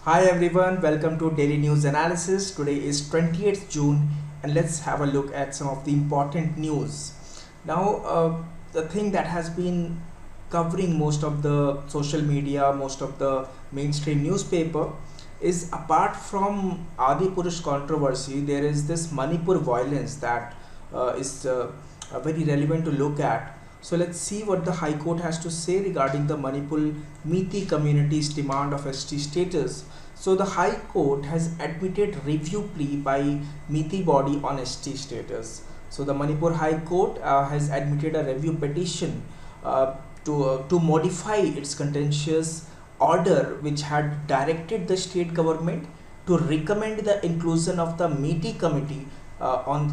Hi everyone, welcome to Daily News Analysis. Today is 28th June and let's have a look at some of the important news. The thing that has been covering most of the social media, most of the mainstream newspaper is, apart from Adi Purush controversy, there is this Manipur violence that is very relevant to look at. So let's see what the High Court has to say regarding the Manipur Meitei community's demand of ST status. So the High Court has admitted review plea by Meitei body on ST status. So the Manipur High Court has admitted a review petition to modify its contentious order, which had directed the state government to recommend the inclusion of the Meitei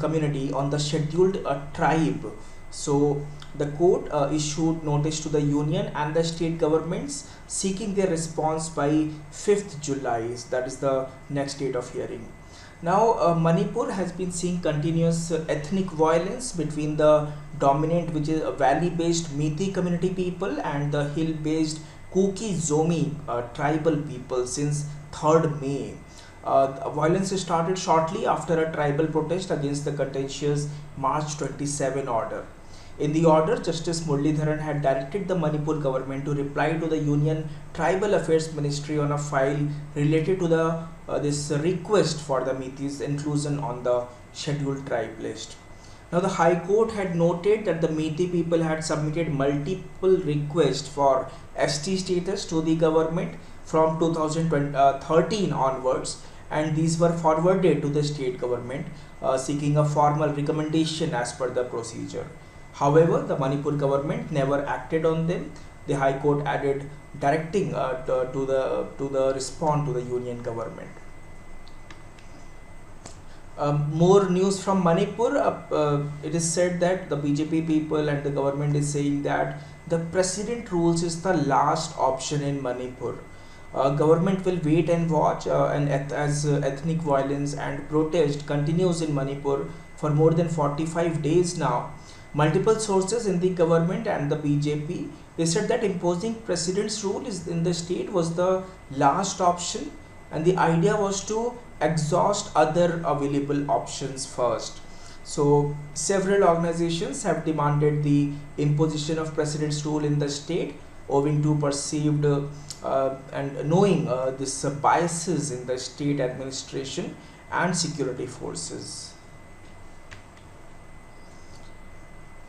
community on the scheduled tribe. So the court issued notice to the union and the state governments seeking their response by 5th July. That is the next date of hearing. Manipur has been seeing continuous ethnic violence between the dominant, which is a valley-based Meitei community people, and the hill-based Kuki Zomi tribal people since 3rd May. Violence started shortly after a tribal protest against the contentious March 27 order. In the order, Justice Muralidharan had directed the Manipur government to reply to the Union Tribal Affairs Ministry on a file related to this request for the Meitei's inclusion on the scheduled tribe list. Now, the High Court had noted that the Meitei people had submitted multiple requests for ST status to the government from 2013 onwards, and these were forwarded to the state government seeking a formal recommendation as per the procedure. However, the Manipur government never acted on them. The High Court added directing to the respond to the union government. More news from Manipur. It is said that the BJP people and the government is saying that the president rules is the last option in Manipur. Government will wait and watch as ethnic violence and protest continues in Manipur for more than 45 days now. Multiple sources in the government and the BJP, they said that imposing president's rule in the state was the last option, and the idea was to exhaust other available options first. So several organizations have demanded the imposition of president's rule in the state, owing to perceived and knowing this biases in the state administration and security forces.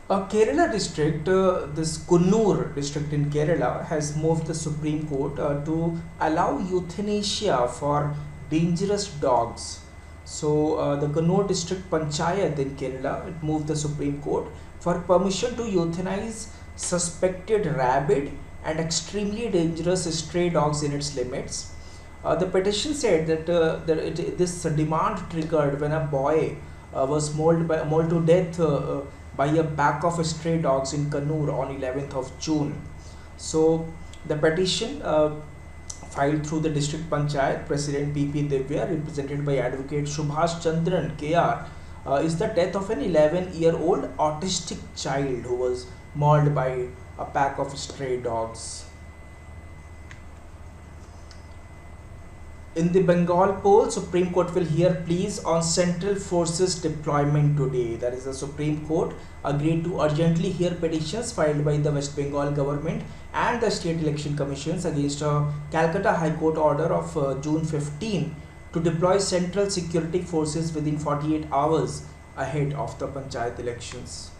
Kerala district, this Kunnur district in Kerala, has moved the Supreme Court to allow euthanasia for dangerous dogs. So the Kunnur district Panchayat in Kerala, it moved the Supreme Court for permission to euthanize suspected rabid and extremely dangerous stray dogs in its limits. The petition said that, this demand triggered when a boy was mauled to death by a pack of stray dogs in Kannur on 11th of June. So the petition filed through the district panchayat, President PP Divya, represented by Advocate Subhash Chandran KR, is the death of an 11-year-old autistic child who was mauled by a pack of stray dogs. In the Bengal poll, Supreme Court will hear pleas on Central Forces deployment today. That is, the Supreme Court agreed to urgently hear petitions filed by the West Bengal government and the State Election Commissions against a Calcutta High Court order of June 15 to deploy Central Security Forces within 48 hours ahead of the Panchayat elections.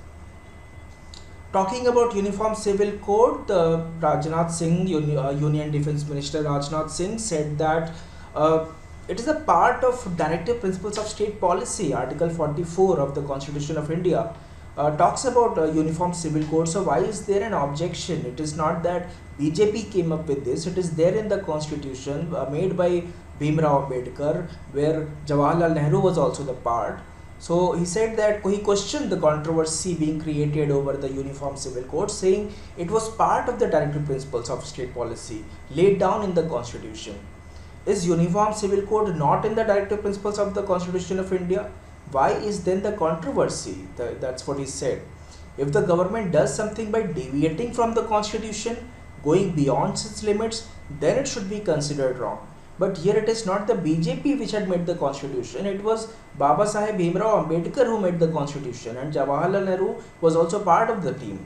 Talking about Uniform Civil Code, the Rajnath Singh, Union Defence Minister Rajnath Singh, said that it is a part of Directive Principles of State Policy. Article 44 of the Constitution of India talks about Uniform Civil Code. So why is there an objection? It is not that BJP came up with this. It is there in the Constitution made by Bhimrao Ambedkar, where Jawaharlal Nehru was also the part. So he said that he questioned the controversy being created over the Uniform Civil Code, saying it was part of the Directive Principles of State Policy laid down in the Constitution. Is Uniform Civil Code not in the Directive Principles of the Constitution of India? Why is then the controversy? That's what he said. If the government does something by deviating from the Constitution, going beyond its limits, then it should be considered wrong. But here it is not the BJP which had made the constitution, it was Baba Saheb Bhimrao Ambedkar who made the constitution, and Jawaharlal Nehru was also part of the team.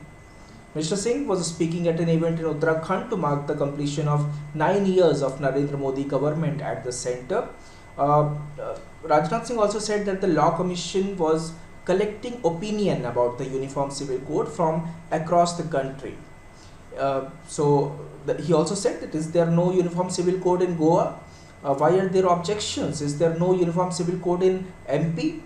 Mr. Singh was speaking at an event in Uttarakhand to mark the completion of 9 years of Narendra Modi government at the centre. Rajnath Singh also said that the Law Commission was collecting opinion about the Uniform Civil Code from across the country. He also said that is there no Uniform Civil Code in Goa? Why are there objections? Is there no Uniform Civil Code in MP?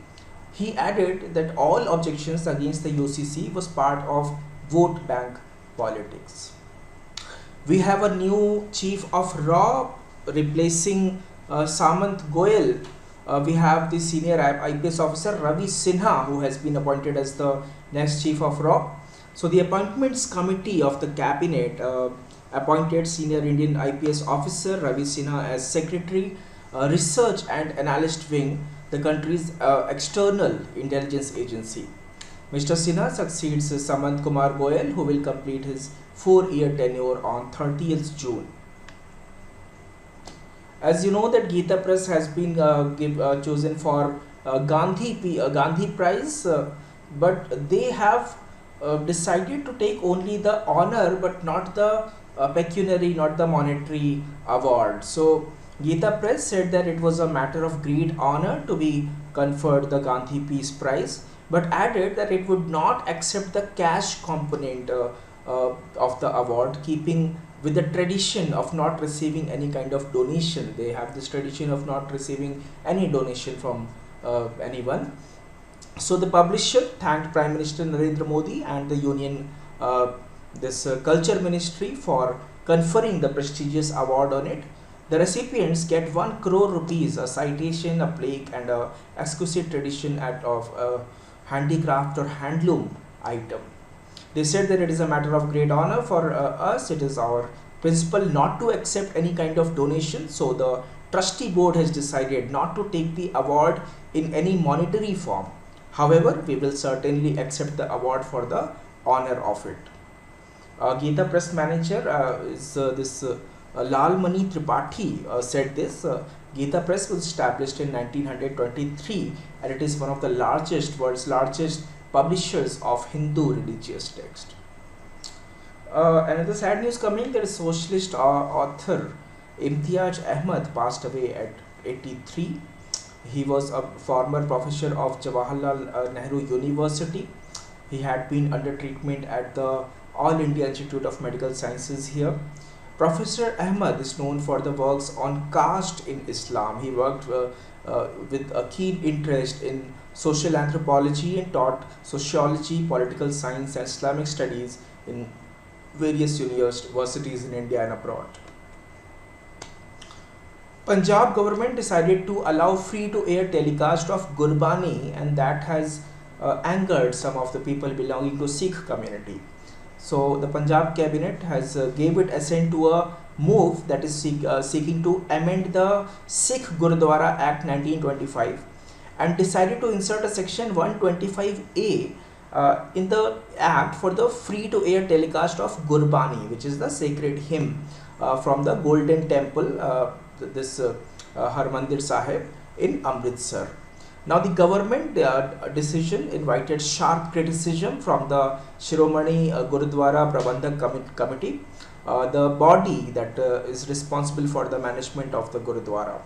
He added that all objections against the UCC was part of vote bank politics. We have a new chief of RAW replacing Samant Goyal. We have the senior IPS officer Ravi Sinha, who has been appointed as the next chief of RAW. So the appointments committee of the cabinet appointed senior Indian IPS officer Ravi Sinha as secretary, research and analyst wing, the country's external intelligence agency. Mr. Sinha succeeds Samant Kumar Goyal, who will complete his 4-year tenure on 30th June. As you know that Geeta Press has been chosen for Gandhi Prize, but they have decided to take only the honor but not the pecuniary, not the monetary award. So Geeta Press said that it was a matter of great honor to be conferred the Gandhi Peace Prize, but added that it would not accept the cash component of the award, keeping with the tradition of not receiving any kind of donation. They have this tradition of not receiving any donation from anyone. So the publisher thanked Prime Minister Narendra Modi and the Union Culture Ministry for conferring the prestigious award on it. The recipients get 1 crore rupees, a citation, a plaque and a exquisite tradition of handicraft or handloom item. They said that it is a matter of great honor for us. It is our principle not to accept any kind of donation. So the trustee board has decided not to take the award in any monetary form. However, we will certainly accept the award for the honor of it. Geeta Press manager is this Lalmani Tripathi said this. Geeta Press was established in 1923 and it is one of the world's largest publishers of Hindu religious text. Another sad news coming, there is socialist author Imtiaz Ahmad passed away at 83. He was a former professor of Jawaharlal Nehru University. He had been under treatment at the All India Institute of Medical Sciences here. Professor Ahmad is known for the works on caste in Islam. He worked with a keen interest in social anthropology and taught sociology, political science and Islamic studies in various universities in India and abroad. Punjab government decided to allow free-to-air telecast of Gurbani, and that has angered some of the people belonging to Sikh community. So the Punjab cabinet has gave it assent to a move that is seeking to amend the Sikh Gurudwara Act 1925 and decided to insert a section 125A in the act for the free-to-air telecast of Gurbani, which is the sacred hymn from the Golden Temple, Harmandir Sahib in Amritsar. Now the government decision invited sharp criticism from the Shiromani Gurudwara Prabandhak Committee, the body that is responsible for the management of the Gurudwara.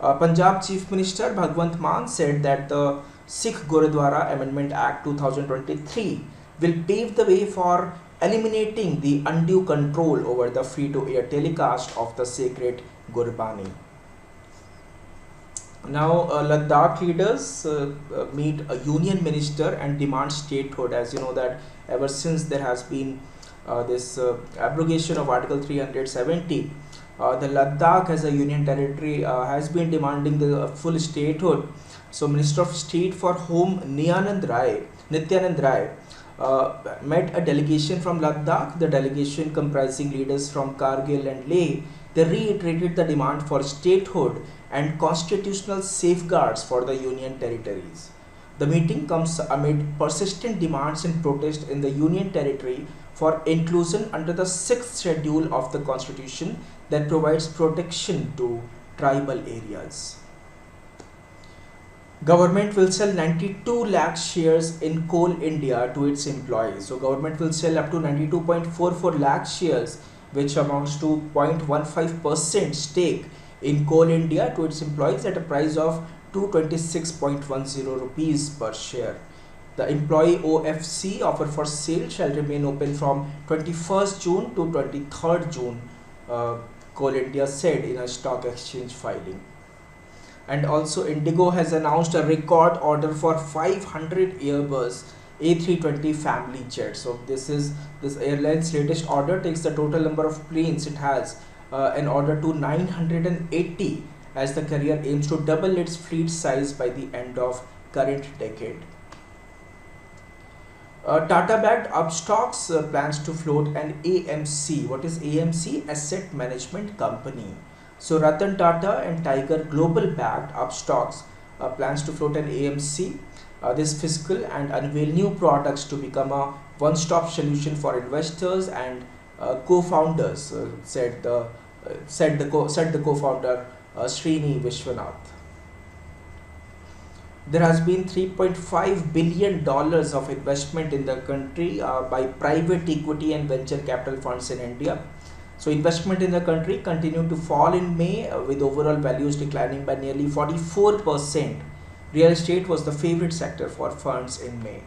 Punjab Chief Minister Bhagwant Mann said that the Sikh Gurudwara Amendment Act 2023 will pave the way for eliminating the undue control over the free-to-air telecast of the sacred Gurbani. Now Ladakh leaders meet a union minister and demand statehood. As you know that ever since there has been this abrogation of Article 370, the Ladakh as a union territory has been demanding the full statehood. So Minister of State for Home Nityanand Rai met a delegation from Ladakh. The delegation comprising leaders from Kargil and Leh, they reiterated the demand for statehood and constitutional safeguards for the union territories. The meeting comes amid persistent demands and protest in the union territory for inclusion under the 6th schedule of the constitution that provides protection to tribal areas. Government will sell 92 lakh shares in Coal India to its employees. So government will sell up to 92.44 lakh shares, which amounts to 0.15% stake in Coal India to its employees at a price of 226.10 rupees per share. The employee OFC offer for sale shall remain open from 21st June to 23rd June, Coal India said in a stock exchange filing. And also IndiGo has announced a record order for 500 Airbus A320 family jets. So this airline's latest order takes the total number of planes it has an order to 980, as the carrier aims to double its fleet size by the end of current decade. Tata-backed Upstox plans to float an AMC. What is AMC? Asset Management Company. So Ratan Tata and Tiger Global-backed Upstox plans to float an AMC this fiscal and unveil new products to become a one-stop solution for investors and co-founders, said the co-founder Srini Vishwanath. There has been $3.5 billion of investment in the country by private equity and venture capital funds in India. So investment in the country continued to fall in May with overall values declining by nearly 44%. Real estate was the favorite sector for funds in May.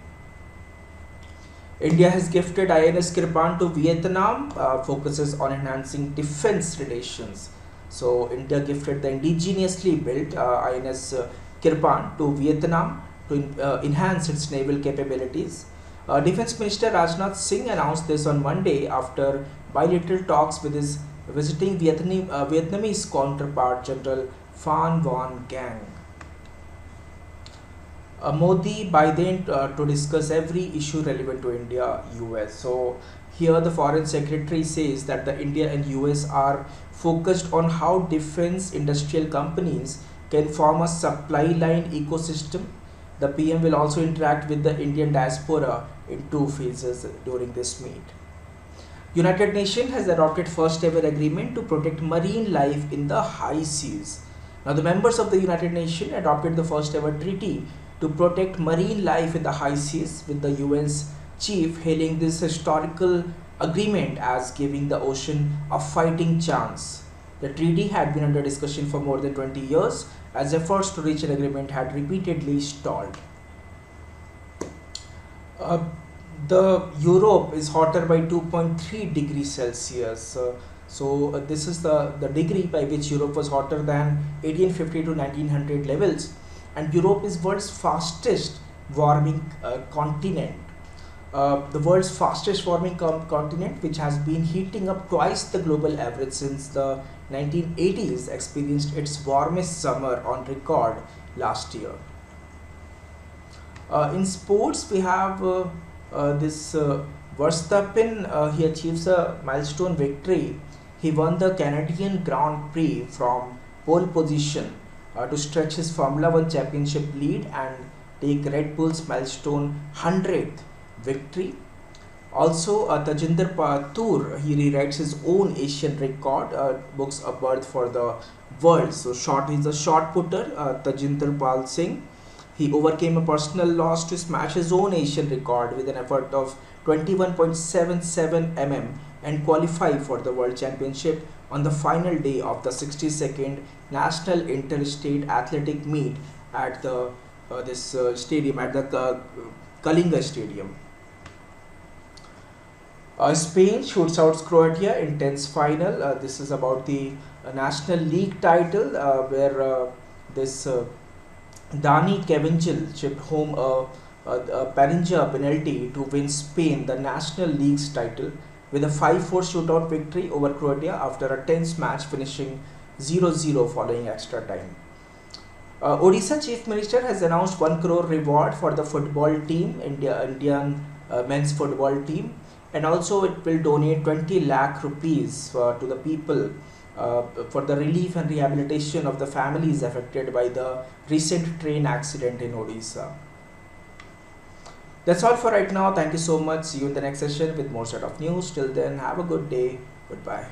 India has gifted INS Kirpan to Vietnam, focuses on enhancing defense relations. So India gifted the indigenously built INS Kirpan to Vietnam to enhance its naval capabilities. Defense Minister Rajnath Singh announced this on Monday after bilateral talks with his visiting Vietnamese counterpart General Phan Van Gang. Modi Biden to discuss every issue relevant to India, US. So here the foreign secretary says that the India and US are focused on how defense industrial companies can form a supply line ecosystem. The PM will also interact with the Indian diaspora in 2 phases during this meet. United Nations has adopted first ever agreement to protect marine life in the high seas. Now the members of the United Nations adopted the first ever treaty to protect marine life in the high seas, with the UN's chief hailing this historical agreement as giving the ocean a fighting chance. The treaty had been under discussion for more than 20 years as efforts to reach an agreement had repeatedly stalled. The Europe is hotter by 2.3 degrees Celsius. This is the degree by which Europe was hotter than 1850 to 1900 levels. And Europe is world's fastest warming continent. The world's fastest warming continent, which has been heating up twice the global average since the 1980s, experienced its warmest summer on record last year. In sports, we have this Verstappen. He achieves a milestone victory. He won the Canadian Grand Prix from pole position to stretch his Formula 1 championship lead and take Red Bull's milestone 100th victory. Also, Tajinder Patur, he rewrites his own Asian record, books a berth for the world. So he's a shot putter, Tajinder Pal Singh. He overcame a personal loss to smash his own Asian record with an effort of 21.77 mm and qualify for the World Championship on the final day of the 62nd National Interstate Athletic Meet at the stadium, at the Kalinga Stadium. Spain shoots out Croatia in tense final. This is about the National League title where this Dani Cavengil chipped home a Parinja penalty to win Spain the National League's title with a 5-4 shootout victory over Croatia after a tense match finishing 0-0 following extra time. Odisha Chief Minister has announced 1 crore reward for the football team, Indian men's football team, and also it will donate 20 lakh rupees to the people for the relief and rehabilitation of the families affected by the recent train accident in Odisha. That's all for right now. Thank you so much. See you in the next session with more set of news. Till then, have a good day. Goodbye.